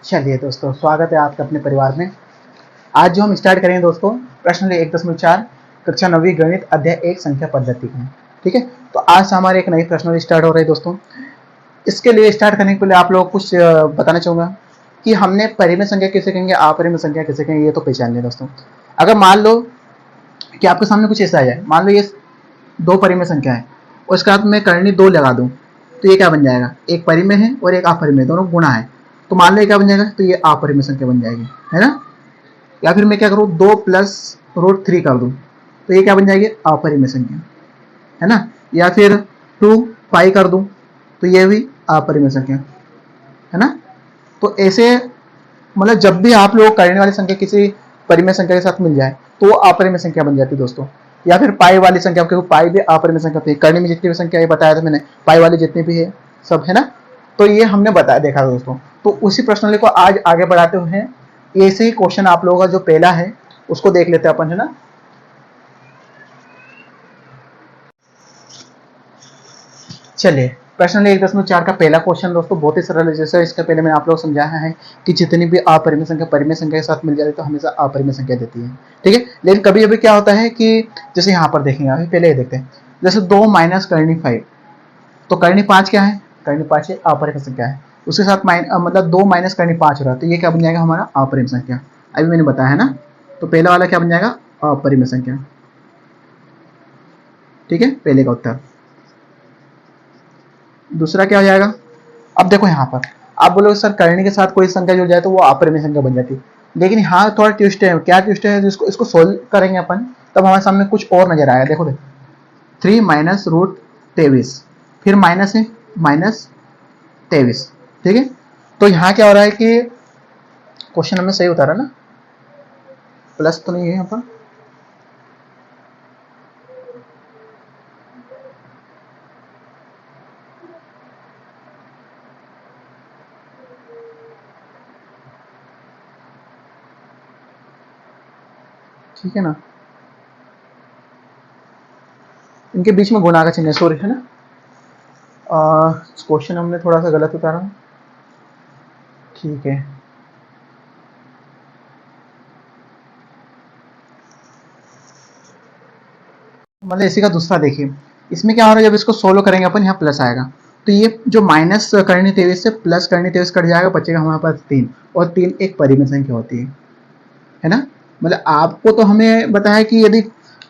चलिए दोस्तों, स्वागत है आपका अपने परिवार में। आज जो हम स्टार्ट करेंगे दोस्तों, प्रश्न 1.4 कक्षा 9वीं गणित अध्याय 1 संख्या पद्धति में। ठीक है, तो आज से हमारे एक नई प्रश्न स्टार्ट हो रही है दोस्तों। इसके लिए स्टार्ट करने के पहले आप लोग कुछ बताना चाहूँगा कि हमने परिमेय संख्या किसे कहेंगे, अपरिमेय संख्या किसे कहेंगे, ये तो पहचान लें दोस्तों। अगर मान लो कि आपके सामने कुछ ऐसा आ जाए, मान लो ये दो परिमेय संख्या है और इसके साथ मैं करनी 2 लगा दूँ, तो ये क्या बन जाएगा, एक परिमेय है और एक अपरिमेय, दोनों गुणा है। तो मान लो क्या बन जाएगा, तो ये अपरिमेय संख्या बन जाएगी, है ना। या फिर मैं क्या करूँ, 2 प्लस √3 कर दूँ, तो ये क्या बन जाएगी, अपरिमेय संख्या, है ना। या फिर 2 पाई कर दूँ, तो ये भी अपरिमेय संख्या, है ना। तो ऐसे मतलब जब भी आप लोग करने वाली संख्या किसी परिमेय संख्या के साथ मिल जाए तो वो अपरिमेय संख्या बन जाती है दोस्तों। या फिर पाई वाली संख्या, क्योंकि पाई भी अपरिमेय संख्या होती है। करने में जितनी भी संख्या ये बताया था मैंने, पाई वाली जितनी भी है सब, है ना। तो ये हमने बताया, देखा था दोस्तों। तो उसी प्रश्नावली को आज आगे बढ़ाते हुए ऐसे ही क्वेश्चन आप लोगों का जो पहला है उसको देख लेते हैं अपन, है ना। चलिए, प्रश्न 1.4 का पहला क्वेश्चन दोस्तों बहुत ही सरल है। जैसे इसके पहले मैंने आप लोग समझाया है कि जितनी भी अपरिमेय संख्या परिमेय संख्या के साथ मिल जाती है तो हमेशा अपरिमेय संख्या देती है। ठीक है, लेकिन कभी कभी क्या होता है कि जैसे यहाँ पर देखेंगे, अभी पहले ये देखते हैं। जैसे 2 माइनस करनी 5, तो करनी 5 क्या है, करनी 5 अपरिमेय संख्या है। उसके साथ मतलब 2 माइनस करनी 5 हो रहा है, तो ये क्या बन जाएगा, हमारा अपरिमेय संख्या। अभी मैंने बताया है ना। तो पहला वाला क्या बन जाएगा, अपरिमेय संख्या। ठीक है, पहले का उत्तर। दूसरा क्या हो जाएगा, अब देखो यहाँ पर आप बोलोगे सर करनी के साथ कोई संख्या जुड़ जाए तो वो अपरिमेय संख्या बन जाती है। लेकिन यहाँ थोड़ा ट्विस्ट है। क्या ट्विस्ट है, जिसको इसको सोल्व करेंगे अपन तब हमारे सामने कुछ और नजर आएगा। देखो 3 माइनस √23, फिर माइनस है -23। ठीक है, तो यहाँ क्या हो रहा है कि क्वेश्चन हमने सही उतारा ना, प्लस तो नहीं है यहाँ पर। ठीक है ना, इनके बीच में गुणा का चिन्ह है, सॉरी, है ना। क्वेश्चन हमने थोड़ा सा गलत उतारा, ठीक है। मतलब इसी का दूसरा देखिए, इसमें क्या हो रहा है, जब इसको सोल्व करेंगे अपन, यहाँ प्लस आएगा, तो ये जो माइनस करनी 23 से प्लस करनी 23 कट जाएगा, बचेगा हमारे पास 3, और 3 एक परिमेय संख्या होती है ना। मतलब आपको तो हमें बताया कि यदि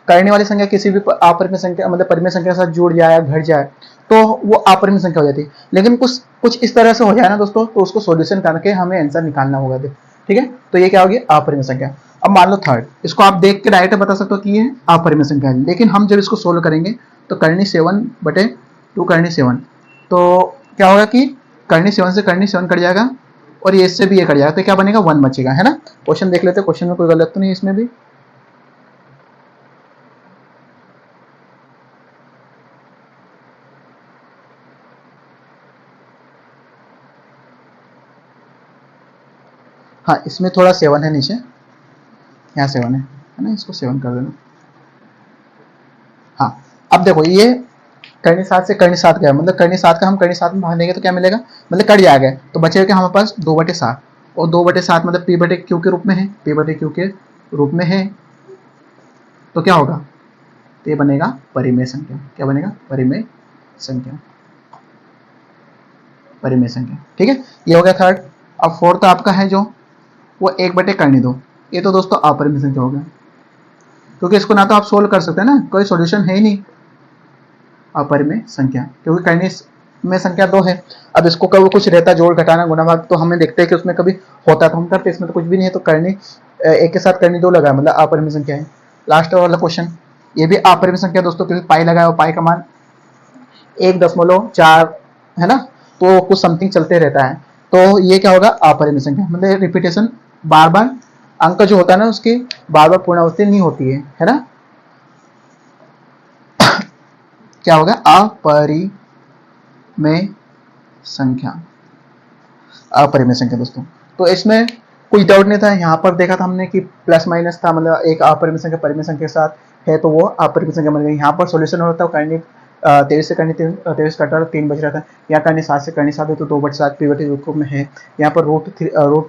करने वाली संख्या किसी भी अपरिमेय संख्या मतलब परिमेय संख्या के साथ जुड़ जाए, घट जाए, तो वो अपरिमेय संख्या हो जाती है। लेकिन कुछ कुछ इस तरह से हो जाए ना दोस्तों, तो उसको सॉल्यूशन करके हमें आंसर निकालना होगा। ठीक है, तो ये क्या होगी, अपरिमेय संख्या। अब मान लो थर्ड, इसको आप देख के डायरेक्ट बता सकते हो कि ये अपरिमेय संख्या है। लेकिन हम जब इसको सोल्व करेंगे तो करनी 7/2 करनी 7, तो क्या होगा कि करनी 7 से करनी 7 कट जाएगा और ये इससे भी ये कट जाएगा, तो क्या बनेगा, 1 बचेगा, है ना। क्वेश्चन देख लेते हैं, क्वेश्चन में कोई गलत तो नहीं इसमें भी। हाँ, इसमें थोड़ा 7 है नीचे, यहाँ 7 है ना, इसको 7 कर देना। हाँ, अब देखो ये करनी 7 से करनी 7 गया, मतलब करनी 7 का हम करनी 7 में भाग देंगे तो क्या मिलेगा, मतलब कट जाएगा, तो बचेगा क्या हमारे पास 2/7, और 2/7 मतलब p/q के रूप में है, p/q के रूप में है, तो क्या होगा, तो ये बनेगा परिमेय संख्या। क्या बनेगा, परिमेय संख्या, परिमेय संख्या। ठीक है, ये हो गया थर्ड। अब फोर्थ आपका है जो वो 1/2, ये तो दोस्तों अपरिमेय संख्या हो गया, क्योंकि इसको ना तो आप सोल्व कर सकते हैं ना, कोई सॉल्यूशन है ही नहीं, अपरिमेय संख्या, क्योंकि करनी में संख्या 2 है। अब इसको कभी कुछ रहता जोड़ घटाना गुणा भाग, तो हमें देखते हैं कि उसमें कभी होता तो हम करते, इसमें तो कुछ भी नहीं है, तो करनी एक के साथ करनी 2 लगा, मतलब अपरिमेय संख्या है। लास्ट वाला क्वेश्चन, ये भी अपरिमेय संख्या दोस्तों, क्योंकि पाई लगाया, पाई का मान 1.4 है ना, तो कुछ समथिंग चलते रहता है, तो ये क्या होगा, अपरिमेय संख्या, मतलब रिपीटेशन, बार बार अंक जो होता है ना उसकी बार बार पुनरावृत्ति नहीं होती है ना। क्या होगा, अपरिमेय संख्या, अपरिमेय संख्या दोस्तों। तो इसमें कुछ डाउट नहीं था, यहाँ पर देखा था हमने कि प्लस माइनस था, मतलब एक अपरिमेय संख्या परिमेय संख्या के साथ है तो वो अपरिमेय संख्या बन गई। यहाँ पर सॉल्यूशन होता है करनी 23 से करनी 23 कटर 3 बच रहा था। यहाँ करनी 7 से करनी 7 है तो 2/7 पिवट रूप में है। यहाँ पर रूट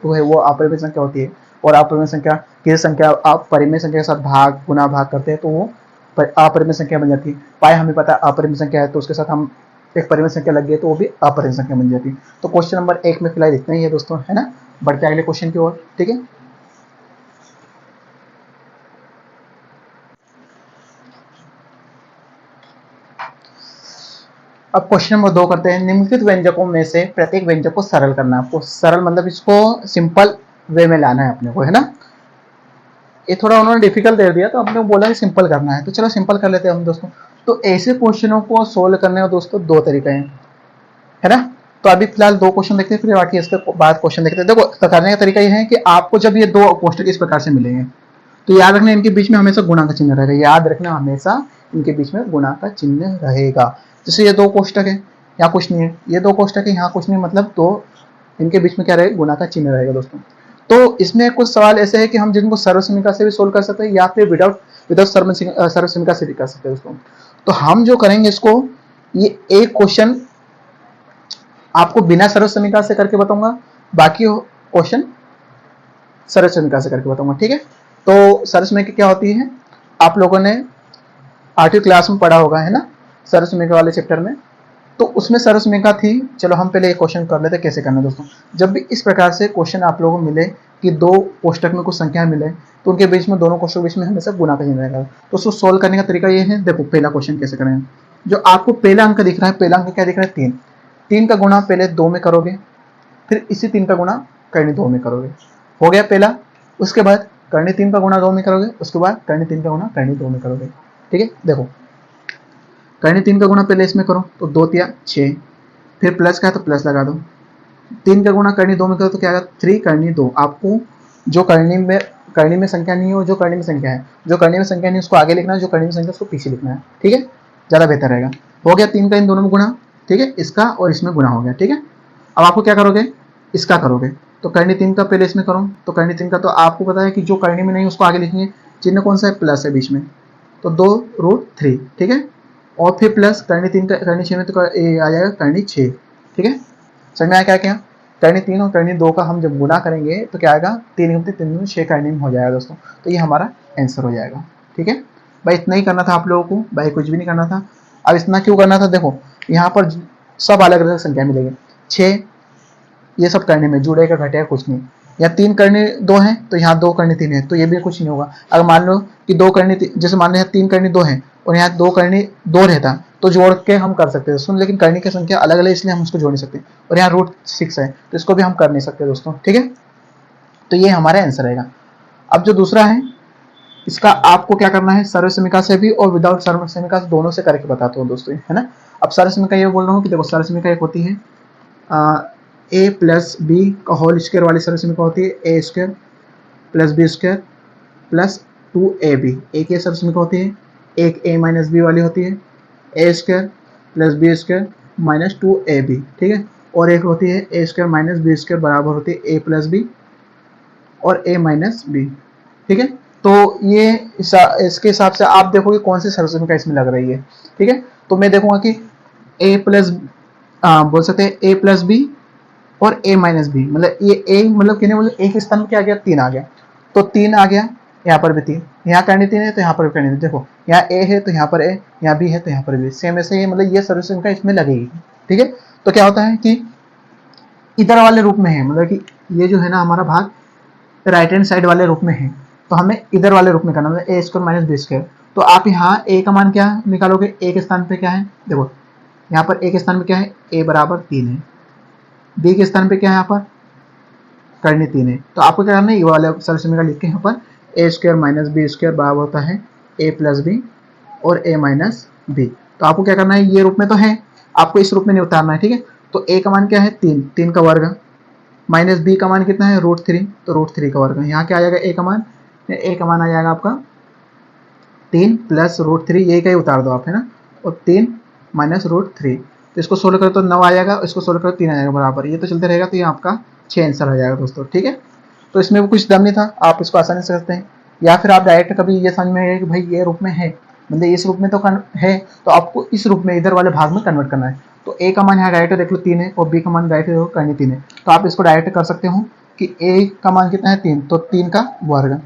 2 है वो अपरिमेय संख्या होती है, और अपरिमेय संख्या किसी संख्या आप परिमेय संख्या के साथ भाग गुना भाग करते हैं तो वो अपरिमेय संख्या बन जाती है। पाई हमें पता है अपरिमेय संख्या है, तो उसके साथ हम एक परिमेय संख्या लग गई तो वो भी अपरिमेय संख्या बन जाती है। तो क्वेश्चन नंबर 1 में फिलहाल इतना ही है दोस्तों, है ना। बढ़ते हैं अगले क्वेश्चन की ओर, ठीक है। अब क्वेश्चन नंबर 2 करते हैं। निम्नलिखित व्यंजकों में से प्रत्येक व्यंजक को सरल करना। आपको सरल मतलब इसको सिंपल वे में लाना है अपने को, है ना। ये थोड़ा उन्होंने डिफिकल्ट दे दिया तो अपने को बोला कि सिंपल करना है, तो चलो सिंपल कर लेते हैं हम दोस्तों। तो ऐसे क्वेश्चनों को सोल्व करने का दोस्तों 2 तरीके हैं, है ना। तो अभी फिलहाल 2 क्वेश्चन देखते हैं, फिर बाकी इसके बाद क्वेश्चन देखते हैं। देखो तो करने का तरीका ये है कि आपको जब ये 2 कोष्टक इस प्रकार से मिलेंगे तो याद रखना इनके बीच में हमेशा गुणा का चिन्ह रहेगा। याद रखना हमेशा इनके बीच में गुणा का चिन्ह रहेगा। जैसे ये 2 कोष्टक है, यहाँ कुछ नहीं है, ये 2 कोष्टक है, यहाँ कुछ नहीं, मतलब तो इनके बीच में क्या रहेगा, गुणा का चिन्ह रहेगा दोस्तों। तो इसमें कुछ सवाल ऐसे है कि हम जिनको सर्वसमीका से भी सोल्व कर सकते हैं या फिर विदाउट सर्वसमीका से भी कर सकते हैं दोस्तों। तो हम जो करेंगे इसको, ये एक क्वेश्चन आपको बिना सर्वसमीका से करके बताऊंगा, बाकी क्वेश्चन सर्वसमीका से करके बताऊंगा, ठीक है। तो सर्वसमीका क्या होती है, आप लोगों ने 8वीं क्लास में पढ़ा होगा, है ना, सर्वसमीका वाले चैप्टर में। तो उसमें सर्वसमीका थी। चलो हम पहले एक क्वेश्चन कर लेते हैं कैसे करना है दोस्तों। जब भी इस प्रकार से क्वेश्चन आप लोगों को मिले कि 2 कोष्टक में कुछ संख्या मिले तो उनके बीच में, दोनों कोष्टक के बीच में हमेशा गुणा का चिन्ह रहेगा। तो उसको सोल्व करने का तरीका ये है। देखो पहला क्वेश्चन कैसे करेंगे। जो आपको पहला अंक दिख रहा है, पहला अंक क्या दिख रहा है, 3। 3 का गुणा पहले 2 में करोगे, फिर इसी 3 का गुणा करनी 2 में करोगे, हो गया पहला। उसके बाद करनी 3 का गुणा 2 में करोगे, उसके बाद करनी 3 का गुणा करनी 2 में करोगे, ठीक है। देखो करनी 3 का गुणा पहले इसमें करो तो 2 तिया 6, फिर प्लस का है तो प्लस लगा दो। 3 का गुणा करनी 2 में करो तो क्या आएगा, 3 करनी 2। आपको जो करनी में संख्या नहीं है वो जो करनी में संख्या है, जो करनी में संख्या नहीं है उसको आगे लिखना है, जो करनी में संख्या उसको पीछे लिखना है, ठीक है, ज़्यादा बेहतर रहेगा। हो गया 3 का इन दोनों में गुणा, ठीक है, इसका और इसमें गुणा हो गया, ठीक है। अब आपको क्या करोगे, इसका करोगे तो करनी 3 का पहले इसमें करो, तो करनी 3 का तो आपको पता है कि जो करनी में नहीं उसको आगे लिखेंगे, चिन्ह कौन सा है, प्लस है बीच में, तो 2√3, ठीक है। और फिर प्लस करनी 3 का करनी 6 में तो आ जाएगा करनी 6, ठीक है। समझ में आया क्या क्या। करनी 3 और करनी 2 का हम जब गुणा करेंगे तो क्या आएगा, 3 6 करनी में हो जाएगा दोस्तों। तो ये हमारा आंसर हो जाएगा, ठीक है भाई। इतना ही करना था आप लोगों को भाई, कुछ भी नहीं करना था। अब इतना क्यों करना था, देखो यहाँ पर सब अलग अलग संख्या मिलेगी। 6 ये सब करने में जुड़ेगा घटेगा कुछ नहीं। या 3 करने 2 है तो यहाँ 2 करने 3 है तो ये भी कुछ नहीं होगा। अगर मान लो कि 2 करने, जैसे मान लो 3 करने 2 है और यहाँ 2 करने 2 रहता तो जोड़ के हम कर सकते हैं दोस्तों, लेकिन करने की संख्या अलग अलग इसलिए हम उसको जोड़ नहीं सकते। और यहाँ √6 है तो इसको भी हम कर नहीं सकते दोस्तों, ठीक है। तो ये हमारा आंसर रहेगा। अब जो दूसरा है इसका आपको क्या करना है, सर्वसमीका से भी और विदाउट सर्वसमीका से दोनों से करके बताता हूँ दोस्तों, है ना। अब सर्वसमीका ये बोल रहा हूँ कि देखो सर्वसमीका एक होती है a प्लस बी का होल स्क्वायर वाली सर्वसमीका होती है a square plus B square plus 2ab। एक ये सर्वसमीका होती है। एक a माइनस बी वाली होती है a square plus B square minus 2ab, ठीक है। और एक होती है a square minus B square बराबर होती है a प्लस बी और a माइनस बी, ठीक है। तो ये इसके हिसाब से आप देखोगे कौन सी सर्वसमीका इसमें लग रही है, ठीक है। तो मैं देखूंगा कि a प्लस बोल सकते हैं a प्लस बी और a माइनस बी, मतलब ये a मतलब कितने, मतलब एक स्थान में क्या आ गया, 3 आ गया, तो 3 आ गया, यहाँ पर भी 3, यहाँ करनी 3 है तो यहाँ पर भी करनी 3। देखो यहाँ a है तो यहाँ पर a, यहाँ b है तो यहाँ पर भी सेम ऐसे ही, मतलब ये सर्वसमीका इसमें लगेगी, ठीक है। तो क्या होता है कि इधर वाले रूप में है, मतलब कि ये जो है ना हमारा भाग राइट हैंड साइड वाले रूप में है, तो हमें इधर वाले रूप में करना, मतलब a square minus B square. तो आप यहाँ a का मान क्या निकालोगे, a के स्थान पे क्या है, देखो यहाँ पर a के स्थान पे क्या है, a बराबर 3 है, b के स्थान पे क्या है, यहाँ पर करनी 3 है। तो आपको क्या करना है, ये वाला सर्वसमीका लिख के यहाँ पर a square minus B square बराबर होता है a प्लस बी और a माइनस बी। तो आपको क्या करना है, ये रूप में तो है, आपको इस रूप में नहीं उतारना है, ठीक है। तो a का मान क्या है, 3, 3 का वर्ग माइनस b का मान कितना है, √3, तो √3 का वर्ग। यहाँ क्या आ जाएगा, a का मान, a का मान आ जाएगा आपका 3 प्लस √3, ये का ही उतार दो आप, है ना, और 3 माइनस √3। तो इसको सोल्व करो तो 9 आ जाएगा, इसको सोल्व करो 3 आ जाएगा बराबर, ये तो चलते रहेगा। तो ये आपका 6 आंसर आ जाएगा दोस्तों, ठीक है। तो इसमें भी कुछ दम नहीं था, आप इसको आसानी से सकते हैं। या फिर आप डायरेक्ट कभी ये समझ में आएगा कि भाई ये रूप में है मतलब इस रूप में तो है, तो आपको इस रूप में इधर वाले भाग में कन्वर्ट करना है। तो ए का मान यहाँ डायरेक्ट देख लो 3 है और बी का मान डायरेक्ट देखो करनी 3 है, तो आप इसको डायरेक्ट कर सकते हो कि ए का मान कितना है 3, तो 3 का वर्ग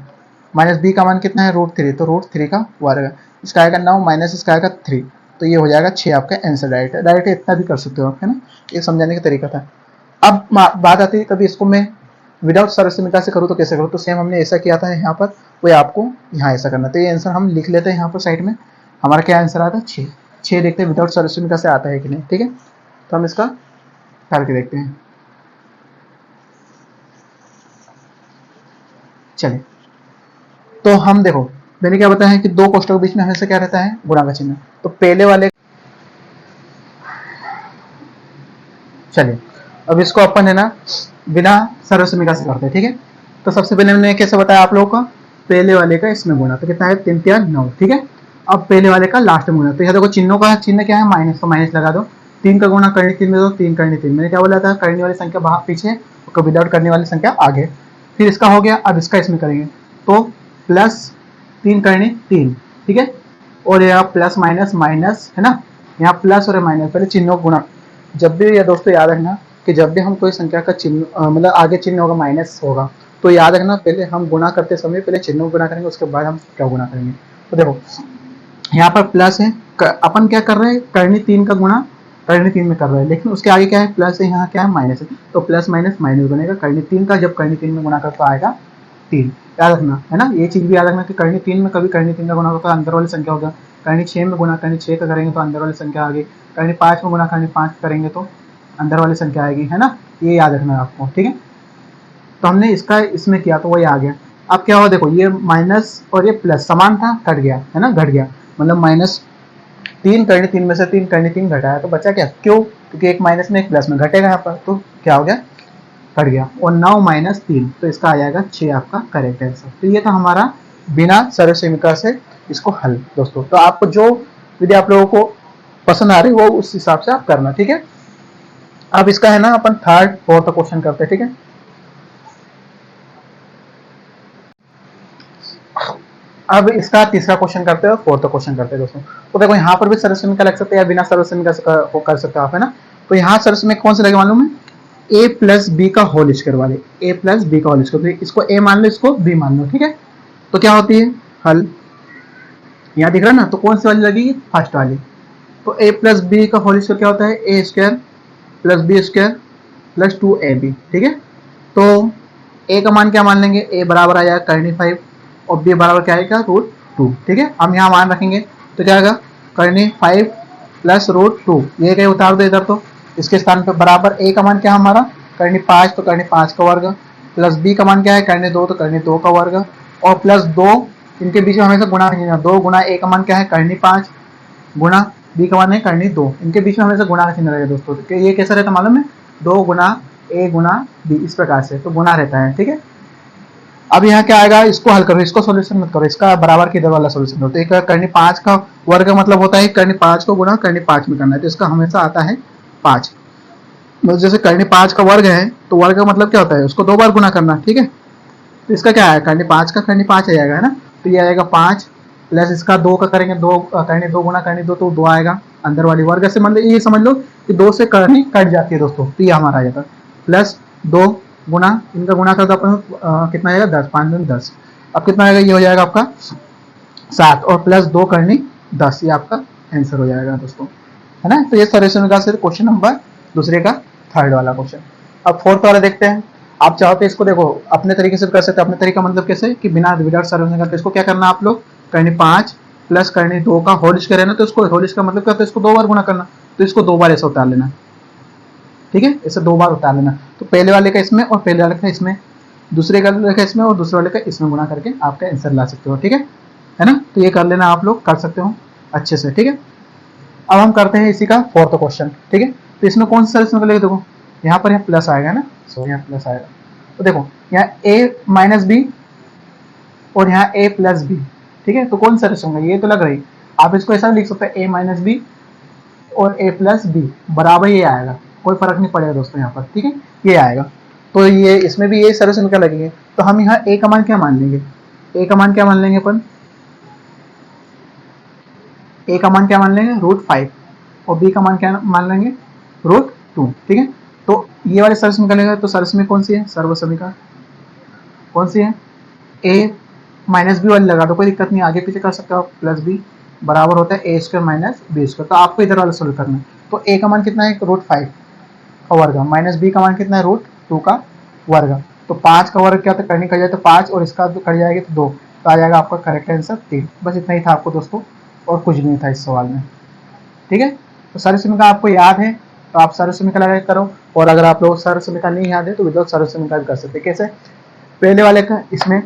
माइनस बी का मान कितना है √3, तो √3 का वर्ग, इसका आएगा 9 माइनस इसका आएगा 3, तो ये हो जाएगा 6 आपका आंसर। डायरेक्ट इतना भी कर सकते हो आप, है ना, ये समझाने का तरीका था। अब बात आती है कभी इसको मैं विदाउट सर्वसमीकरण से करूँ तो कैसे करूँ, तो सेम हमने ऐसा किया था यहाँ पर, वही आपको यहाँ ऐसा करना। तो ये आंसर हम लिख लेते हैं यहाँ पर साइड में, हमारा क्या आंसर आता है 6। 6 देखते हैं विदाउट सर्वसमीकरण से आता है कि नहीं, ठीक है, तो हम इसका करके देखते हैं। चलिए, तो हम देखो मैंने क्या बताया है कि दो कोष्टकों के बीच में हमेशा क्या रहता है, गुणा का चिन्ह। तो पहले वाले, चलिए अब इसको अपन है ना बिना सर्वसमीकरण से करते हैं, ठीक है। तो सबसे पहले हमने कैसे बताया आप लोगों का, पहले वाले का इसमें गुणा, तो कितना है 3 3 9, ठीक है। अब पहले वाले का लास्ट में गुणा, तो यहाँ देखो चिन्हों का चिन्ह क्या है माइनस, तो माइनस लगा दो। 3 का गुणा करनी 3 में दो, 3 करनी 3, मैंने क्या बोला था करने वाली संख्या बाहर पीछे और विदाउट करने वाली संख्या आगे। फिर इसका हो गया, अब इसका इसमें करेंगे, तो प्लस 3 करनी 3, ठीक है, और यहाँ प्लस माइनस माइनस, है ना, यहाँ प्लस और माइनस, पहले चिन्हों को गुणा। जब भी ये दोस्तों याद रखना कि जब भी हम कोई संख्या का चिन्ह मतलब आगे चिन्ह होगा माइनस होगा, तो याद रखना पहले हम गुणा करते समय पहले चिन्हों को गुणा करेंगे, उसके बाद हम क्या गुणा करेंगे। तो देखो यहाँ पर प्लस है, अपन क्या कर रहे हैं करनी 3 का गुणा करनी 3 में कर रहे हैं, लेकिन उसके आगे क्या है प्लस है, यहाँ क्या है माइनस है, तो प्लस माइनस माइनस बनेगा करनी 3 का, जब करनी 3 में गुणा कर तो आएगा 3, याद रखना, है ना। ये चीज भी याद रखना कि करनी 3 में कभी करनी 3 का गुणा होता है अंदर वाली संख्या होगा, करनी 6 में गुणा करनी 6 का करेंगे तो अंदर वाली संख्या आएगी, करनी 5 में गुणा करनी 5 करेंगे तो अंदर वाली संख्या आएगी, है ना, ये याद रखना है आपको, ठीक है। तो हमने इसका इसमें किया तो वही आ गया। अब क्या हुआ देखो, ये माइनस और ये प्लस समान था, कट गया, है ना, घट गया, मतलब माइनस 3 करनी 3 में से 3 करनी 3 घटाया, तो बचा क्या, क्यों, क्योंकि एक माइनस में एक प्लस में घटेगा यहाँ पर, तो क्या हो गया कट गया, और 9 माइनस 3, तो इसका आ जाएगा 6 आपका करेक्ट आंसर। तो ये था हमारा बिना सर्वसमीकरण से इसको हल दोस्तों। तो आपको जो विधि आप लोगों को पसंद आ रही है वो उस हिसाब से आप करना, ठीक है। अब इसका है ना अपन थर्ड फोर्थ क्वेश्चन करते हैं, ठीक है। अब इसका तीसरा क्वेश्चन करते हैं और फोर्थ क्वेश्चन करते हैं दोस्तों। तो देखो यहाँ पर भी सर्वसमीकरण लग सकते हैं या बिना सर्वसमीकरण से कर सकते हो आप, है ना। तो यहाँ सर्वसमीकरण कौन से लगे मालूम है, a प्लस बी का होल स्क्वायर वाले, a प्लस बी का होल स्क्वायर, इसको a मान लो इसको b मान लो, ठीक है। तो क्या होती है हल, यहाँ दिख रहा है ना, तो कौन सी वाली लगेगी फर्स्ट वाली। तो a प्लस बी का होल स्क्वायर क्या होता है, a square plus B square plus 2ab, ठीक है। तो a का मान क्या मान लेंगे, a बराबर आ जाएगा करनी 5 और b बराबर क्या आएगा √2, ठीक है। हम यहाँ मान रखेंगे तो क्या आएगा करनी 5 प्लस √2, ये कहीं उतार दो इधर, तो इसके स्थान पर बराबर a का मान क्या हमारा करनी 5, तो करनी 5 का वर्ग, प्लस b का मान क्या है करनी 2, तो करनी 2 का वर्ग, और प्लस 2, इनके बीच में हमेशा गुणा नहीं, 2 गुना a का मान क्या है करनी 5 गुना b का मान है करनी 2, इनके बीच में हमेशा गुणा का चिन्ह रहेगा दोस्तों। तो ये कैसा रहता है मालूम है, 2 गुना a गुना b, इस प्रकार से तो गुणा रहता है, ठीक है। अब यहाँ क्या आएगा, इसको हल करो, इसको सॉल्यूशन मत करो, इसका बराबर के इधर वाला सॉल्यूशन करो। तो एक करनी 5 का वर्ग का मतलब होता है करनी 5 को गुणा करनी 5 में करना है, तो इसका हमेशा आता है 5। मतलब जैसे करनी 5 का वर्ग है तो वर्ग का मतलब क्या होता है, उसको 2 बार गुणा करना, ठीक है। तो इसका क्या है करनी 5 का करनी 5 आ जाएगा, है ना। तो ये आएगा 5 प्लस इसका 2 का करेंगे 2 करनी 2 गुणा करनी 2, तो 2 आएगा अंदर वाली वर्ग से, मतलब ये समझ लो कि 2 से करनी कट जाती है दोस्तों, तो ये हमारा आ जाता है प्लस 2 गुना, इनका गुणा कर दो अपन, कितना आएगा 10, 5 दूनी 10, अब कितना आएगा, ये हो जाएगा आपका 7 और प्लस 2 करनी 10, ये आपका आंसर हो जाएगा दोस्तों, है ना। तो ये सर्वसमीकरण से क्वेश्चन नंबर दूसरे का थर्ड वाला क्वेश्चन। अब फोर्थ वाला देखते हैं। आप चाहो तो इसको देखो अपने तरीके से कर सकते हैं, अपने तरीका मतलब कैसे कि बिना विदाउट सर्वसमीकरण करके, इसको क्या करना आप लोग करनी 5 प्लस करनी 2 का होल स्क्वायर है ना, तो इसको होल स्क्वायर मतलब क्या होता है, इसको 2 बार गुणा करना, तो इसको 2 बार ऐसे उतार लेना, ठीक है, इसे 2 बार उतार लेना। तो पहले वाले का इसमें और पहले वाले का इसमें, दूसरे वाले का इसमें और दूसरे वाले का इसमें गुणा करके आपका आंसर ला सकते हो, ठीक है ना। तो ये कर लेना, आप लोग कर सकते हो अच्छे से, ठीक है। अब हम करते हैं इसी का फोर्थ क्वेश्चन, ठीक है। तो इसमें कौन सा इसमें करेंगे, देखो यहाँ पर यहाँ प्लस आएगा ना, सो यहाँ प्लस आएगा, तो देखो यहाँ a माइनस बी और यहाँ a प्लस बी, ठीक है। तो कौन सा रेशो होगा, ये तो लग रही, आप इसको ऐसा लिख सकते हैं a माइनस बी और a प्लस बी बराबर ये आएगा, कोई फर्क नहीं पड़ेगा दोस्तों यहाँ पर, ठीक है, ये आएगा। तो ये इसमें भी ये सर्वसमीकरण लगेंगे, तो हम यहाँ a का मान क्या मान लेंगे, a का मान क्या मान लेंगे अपन, ए का मान क्या मान लेंगे √5 और बी का मान क्या मान लेंगे √2। ठीक है, तो ये वाले सर्वसमीकरण लेगा तो सर्वसमीकरण कौन सी है, सर्वसमीकरण कौन सी है, ए माइनस बी वाली लगा दो, कोई दिक्कत नहीं, आगे पीछे कर सकते हो आप। प्लस बी बराबर होता है a² माइनस b²। तो आपको इधर वाला सोल्व करना है। तो a का मान कितना है √5 का वर्ग माइनस b का मान कितना है √2 का वर्ग। तो 5 का वर्ग क्या तो करनी कर जाए तो 5 और इसका कट जाएगा तो 2, तो आ जाएगा आपका करेक्ट आंसर 3। बस इतना ही था आपको दोस्तों, और कुछ नहीं था इस सवाल में। ठीक है, तो सर्वसमीकरण आपको याद है तो आप सर्वसमीकरण लगा करो, और अगर आप लोग सर्वसमीकरण नहीं याद है तो विदाउट सर्वसमीकरण कर सकते हैं। कैसे, पहले वाले का इसमें,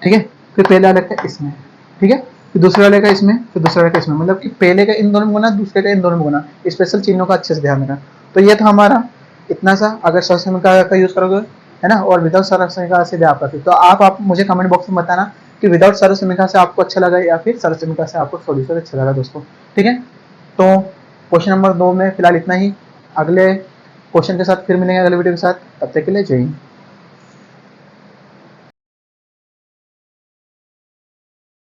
ठीक है, फिर पहले वाले का इसमें, ठीक है, फिर दूसरे वाले का इसमें, फिर दूसरे वाले का इसमें, मतलब कि पहले का इन दोनों में गुना, दूसरे का इन दोनों में गुना। स्पेशल चिन्हों का अच्छे से ध्यान रखना। तो ये था हमारा इतना सा, अगर सर्वसमीकरण का यूज करोगे है ना, और विदाउट सर्वसमीकरण से भी आप करते, तो आप मुझे कमेंट बॉक्स में बताना कि विदाउट सर्वसमीकरण से आपको अच्छा लगा या फिर सर्वसमीकरण से आपको सॉल्यूशन अच्छा लगा दोस्तों। ठीक है, तो क्वेश्चन नंबर 2 में फिलहाल इतना ही। अगले क्वेश्चन के साथ फिर मिलेंगे अगले वीडियो के साथ, तब तक के लिए जय हिंद।